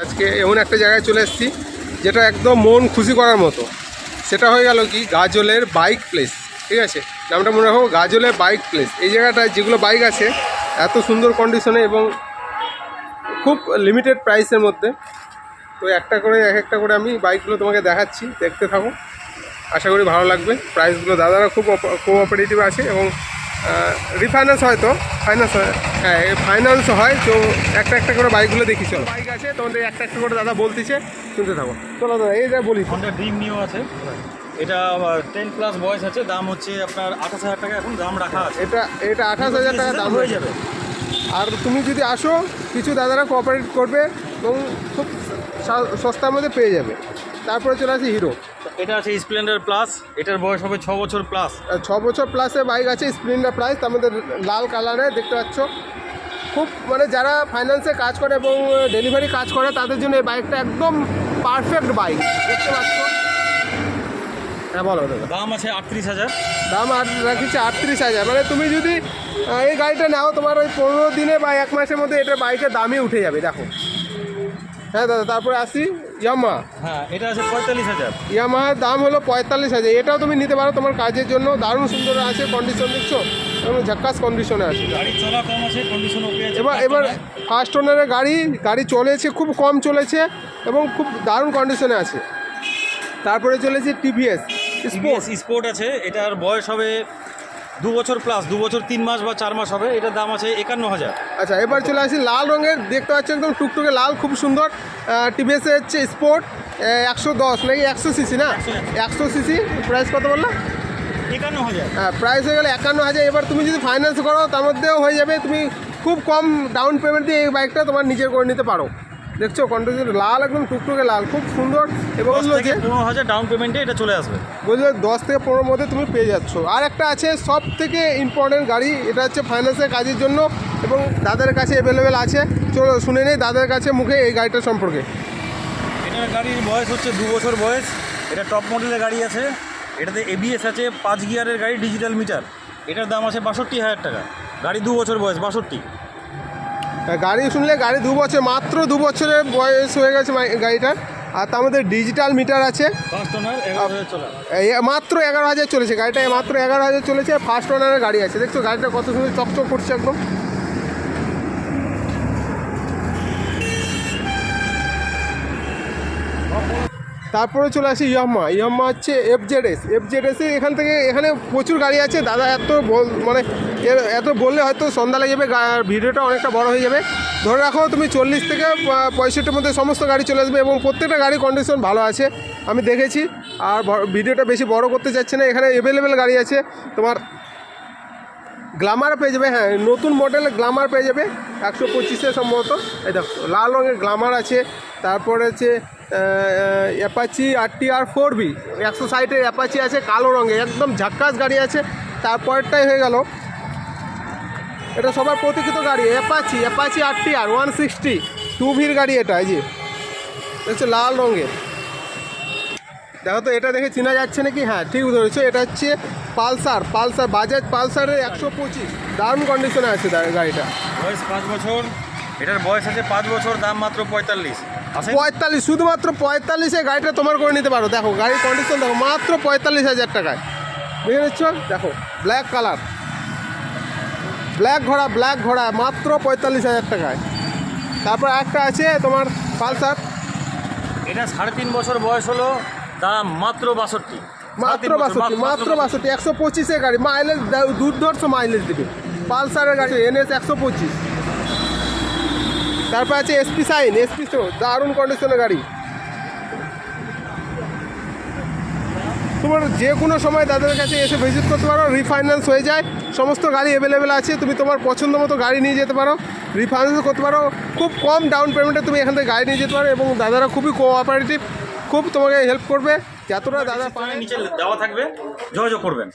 আজকে এমন একটা জায়গায় চলে এসেছি যেটা একদম মন খুশি করার মতো। সেটা হয়ে গেল কি গাজলের বাইক প্লেস। ঠিক আছে, নামটা মনে রাখো, গাজলের বাইক প্লেস। এই জায়গাটায় যেগুলো বাইক আছে এত সুন্দর কন্ডিশনে এবং খুব লিমিটেড প্রাইসের মধ্যে। তো একটা করে এক একটা করে আমি বাইকগুলো তোমাকে দেখাচ্ছি, দেখতে থাকো, আশা করি ভালো লাগবে। প্রাইসগুলো দাদারা খুব কোঅপারেটিভ আছে এবং রিফাইন্যান্স হয়, তো ফাইন্যান্স হয়, হ্যাঁ ফাইন্যান্স হয়। তো একটা একটা করে বাইকগুলো দেখি। চলো, বাইক আছে তোমাদের একটা একটা করে দাদা বলতেছে, শুনতে থাকো। চলো দাদা, এই যা বলি, হন্ডা ড্রিম নিউ আছে, এটা 10+ বয়স আছে, দাম হচ্ছে আপনার 28,000 টাকা এখন দাম রাখা আছে। এটা 28,000 টাকা দাম হয়ে যাবে। আর তুমি যদি আসো, কিছু দাদারা কোঅপারেট করবে এবং খুব সস্তার মধ্যে পেয়ে যাবে। তারপরে চলে আসে হিরো। এটা আছে স্প্লেন্ডার প্লাস, এটার বয়স হবে 6 বছর প্লাস। 6 বছর প্লাসের বাইক আছে স্প্লেন্ডার প্লাস, তার মধ্যে লাল কালারে দেখতে পাচ্ছ। খুব মানে যারা ফাইন্যান্সে কাজ করে এবং ডেলিভারি কাজ করে তাদের জন্য এই বাইকটা একদম পারফেক্ট বাইক, দেখতে পাচ্ছ। হ্যাঁ বলো দাদা। দাম আছে 38,000। দাম আর রাখিছে 38,000। মানে তুমি যদি এই গাড়িটা নাও, তোমার ওই 15 দিনে বা 1 মাসের মধ্যে এটা বাইকের দামই উঠে যাবে। দেখো, হ্যাঁ দাদা। তারপরে আসি ইয়ামাহা। হ্যাঁ, এটা আছে 45,000। ইয়ামাহার দাম হলো 45,000। এটাও তুমি নিতে পারো তোমার কাজের জন্য। দারুণ সুন্দর আছে, কন্ডিশন দেখছো এবং ঝাক্কাস কন্ডিশনে আছে। গাড়ি চলা কম আছে, কন্ডিশন ওকে আছে। এবার ফার্স্ট ওনারের গাড়ি চলেছে, খুব কম চলেছে এবং খুব দারুণ কন্ডিশনে আছে। তারপরে চলেছে টিভিএস স্পোর্ট আছে, এটার বয়স হবে 2 বছর প্লাস, 2 বছর 3 মাস বা 4 মাস হবে। এটার দাম আছে 51,000। আচ্ছা, এবার চলে আসি লাল রঙের, দেখতে পাচ্ছি একদম টুকটুকে লাল, খুব সুন্দর। টিভিএস হচ্ছে স্পোর্ট 110 নাকি 100 সিসি, না 100 সিসি। প্রাইস কত বললো? 51,000। হ্যাঁ, প্রাইস হয়ে গেলে 51,000। এবার তুমি যদি ফাইন্যান্স করো তার মধ্যেও হয়ে যাবে। তুমি খুব কম ডাউন পেমেন্ট দিয়ে এই বাইকটা তোমার নিজের করে নিতে পারো। দেখছো কন্ডিশন লাল, একদম টুকটুকে লাল, খুব সুন্দর। এবং বললো যে 15,000 ডাউন পেমেন্টে এটা চলে আসবে। বললো 10 থেকে 15 মধ্যে তুমি পেয়ে যাচ্ছ। আর একটা আছে সব থেকে ইম্পর্টেন্ট গাড়ি, এটা হচ্ছে ফাইন্যান্সের কাজের জন্য এবং দাদার কাছে অ্যাভেলেবেল আছে। চলো শুনে নেই দাদার কাছে মুখে এই গাড়িটা সম্পর্কে। এটার গাড়ির বয়স হচ্ছে 2 বছর বয়স। এটা টপ মডেলের গাড়ি আছে, এটাতে এবিএস আছে, 5 গিয়ারের গাড়ি, ডিজিটাল মিটার। এটার দাম আছে 62,000 টাকা। গাড়ি 2 বছর বয়স, 62। গাড়ি শুনলে গাড়ি 2 বছর, মাত্র 2 বছরের বয়স হয়ে গেছে গাড়িটার। আর তার মধ্যে ডিজিটাল মিটার আছে। ফার্স্ট ওনার 11,000 চলা, মাত্র 11,000 চলেছে গাড়িটা, মাত্র 11,000 চলেছে। ফার্স্ট ওনারের গাড়ি আছে। দেখছো গাড়িটা কত সুন্দর চকচক করছে একদম। তারপরে চলে আসি ইয়ামাহা হচ্ছে এফজেডএস। এখানে প্রচুর গাড়ি আছে দাদা। মানে এত বললে হয়তো সন্ধ্যা লেগে যাবে, ভিডিওটা অনেকটা বড় হয়ে যাবে। ধরে রাখো তুমি 40 থেকে 65-র মধ্যে সমস্ত গাড়ি চলে আসবে এবং প্রত্যেকটা গাড়ি কন্ডিশন ভালো আছে, আমি দেখেছি। আর ভিডিওটা বেশি বড় করতে চাচ্ছি না। এখানে অ্যাভেলেবেল গাড়ি আছে। তোমার গ্ল্যামার পেয়ে যাবে, হ্যাঁ নতুন মডেলের গ্ল্যামার পেয়ে যাবে 125-এ সম্ভবত। এই দেখো লাল রঙের গ্ল্যামার আছে। তারপরে আছে অ্যাপাচি RTR 4B 160-এর অ্যাপাচি আছে, কালো রঙের একদম ঝাক্কাস গাড়ি আছে। তারপরেরটাই হয়ে গেল, এটা সবার প্রতীক্ষিত গাড়ি, অ্যাপাচি RTR 160 2Vর গাড়ি। এটা এই যে দেখছো লাল রঙের। দেখো তো, এটা দেখে চেনা যাচ্ছে নাকি? হ্যাঁ ঠিক ধরেছো, এটা হচ্ছে পালসার বাজাজ পালসারের 125। দারুণ কন্ডিশনে আছে গাড়িটা। বয়স 5 বছর। এটার বয়স আছে 5 বছর, দাম মাত্র 45। 45, শুধুমাত্র 45-এ গাড়িটা তোমার করে নিতে পারো। দেখো গাড়ির কন্ডিশন দেখো, মাত্র 45,000 টাকায়। বুঝে নিচ্ছ? দেখো ব্ল্যাক কালার, ব্ল্যাক ঘোড়া মাত্র 45,000 টাকায়। তারপর একটা আছে তোমার পালসার, এটা 3.5 বছর বয়স হলো, দাম মাত্র 62। মাত্র 62 125-এর গাড়ি, মাইলেজ দুর্ধর্ষ মাইলেজ দেবে পালসারের গাড়ি, NS 125। তারপর আছে এসপি দারুণ কন্ডিশনের গাড়ি। তোমার যে কোনো সময় দাদাদের কাছে এসে ভিজিট করতে পারো, রিফাইন্যান্স হয়ে যায়, সমস্ত গাড়ি অ্যাভেলেবেল আছে। তুমি তোমার পছন্দ মতো গাড়ি নিয়ে যেতে পারো, রিফাইন্যান্স করতে পারো। খুব কম ডাউন পেমেন্টে তুমি এখান থেকে গাড়ি নিয়ে যেতে পারো এবং দাদারা খুবই কোঅপারেটিভ, খুব তোমাকে হেল্প করবে। যতটা দাদা নিচে দেওয়া থাকবে, যোগাযোগ করবেন।